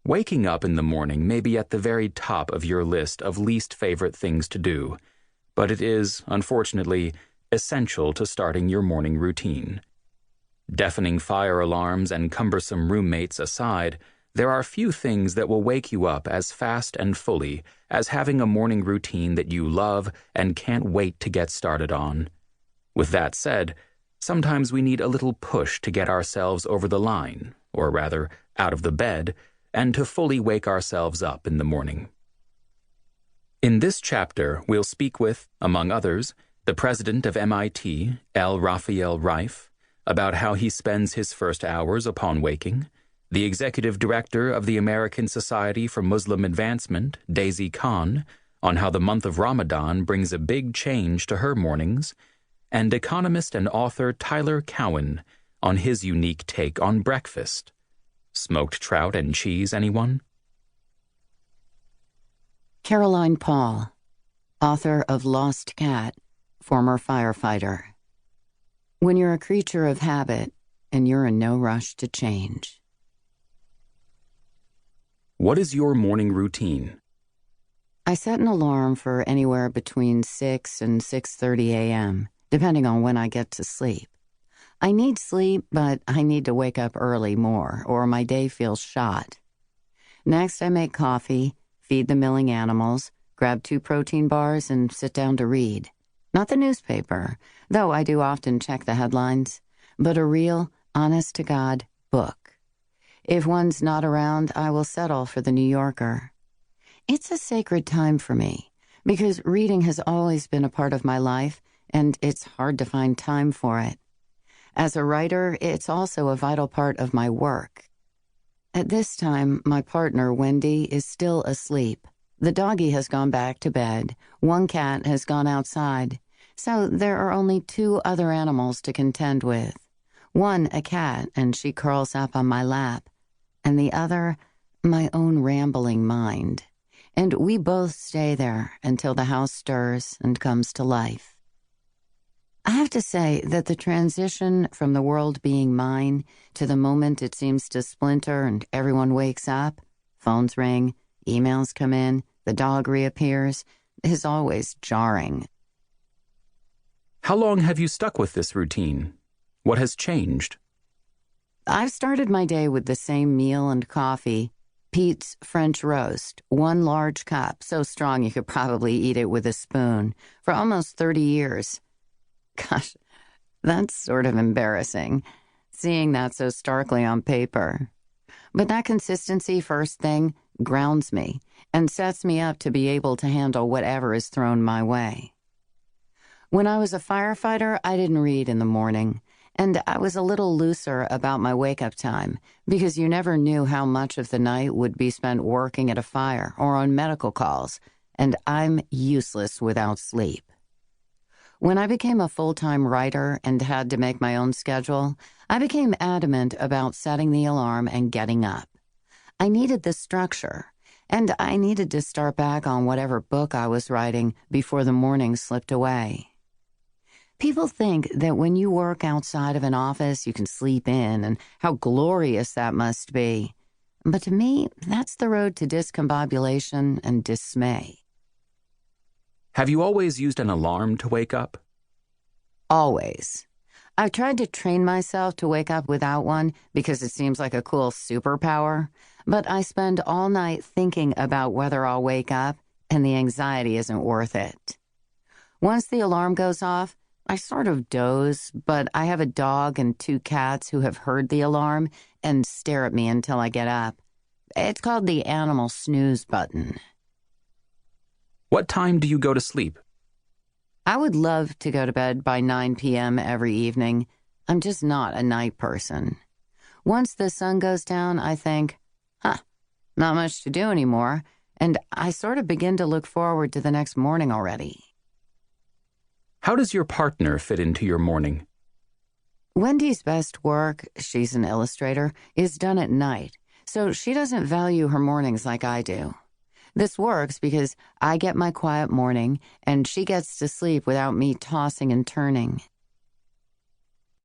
Waking up in the morning may be at the very top of your list of least favorite things to do, but it is, unfortunately, essential to starting your morning routine. Deafening fire alarms and cumbersome roommates aside, there are few things that will wake you up as fast and fully as having a morning routine that you love and can't wait to get started on. With that said, sometimes we need a little push to get ourselves over the line, or rather, out of the bed, and to fully wake ourselves up in the morning. In this chapter, we'll speak with, among others, the president of MIT, L. Raphael Reif, about how he spends his first hours upon waking, the executive director of the American Society for Muslim Advancement, Daisy Khan, on how the month of Ramadan brings a big change to her mornings, and economist and author Tyler Cowen on his unique take on breakfast. Smoked trout and cheese, anyone? Caroline Paul, author of Lost Cat, former firefighter. When you're a creature of habit and you're in no rush to change. What is your morning routine? I set an alarm for anywhere between 6 and 6:30 a.m., depending on when I get to sleep. I need sleep, but I need to wake up early more, or my day feels shot. Next, I make coffee, feed the milling animals, grab 2 protein bars, and sit down to read. Not the newspaper, though I do often check the headlines, but a real, honest-to-God book. If one's not around, I will settle for the New Yorker. It's a sacred time for me, because reading has always been a part of my life, and it's hard to find time for it. As a writer, it's also a vital part of my work. At this time, my partner, Wendy, is still asleep. The doggie has gone back to bed. 1 cat has gone outside. So there are only 2 other animals to contend with. One, a cat, and she curls up on my lap. And the other, my own rambling mind. And we both stay there until the house stirs and comes to life. I have to say that the transition from the world being mine to the moment it seems to splinter and everyone wakes up, phones ring, emails come in, the dog reappears, is always jarring. How long have you stuck with this routine? What has changed? I've started my day with the same meal and coffee, Pete's French roast, 1 large cup, so strong you could probably eat it with a spoon, for almost 30 years. Gosh, that's sort of embarrassing, seeing that so starkly on paper. But that consistency, first thing, grounds me and sets me up to be able to handle whatever is thrown my way. When I was a firefighter, I didn't read in the morning, and I was a little looser about my wake-up time because you never knew how much of the night would be spent working at a fire or on medical calls, and I'm useless without sleep. When I became a full-time writer and had to make my own schedule, I became adamant about setting the alarm and getting up. I needed the structure, and I needed to start back on whatever book I was writing before the morning slipped away. People think that when you work outside of an office, you can sleep in, and how glorious that must be. But to me, that's the road to discombobulation and dismay. Have you always used an alarm to wake up? Always. I've tried to train myself to wake up without one because it seems like a cool superpower, but I spend all night thinking about whether I'll wake up, and the anxiety isn't worth it. Once the alarm goes off, I sort of doze, but I have a dog and 2 cats who have heard the alarm and stare at me until I get up. It's called the animal snooze button. What time do you go to sleep? I would love to go to bed by 9 p.m. every evening. I'm just not a night person. Once the sun goes down, I think, not much to do anymore, and I sort of begin to look forward to the next morning already. How does your partner fit into your morning? Wendy's best work, she's an illustrator, is done at night, so she doesn't value her mornings like I do. This works because I get my quiet morning, and she gets to sleep without me tossing and turning.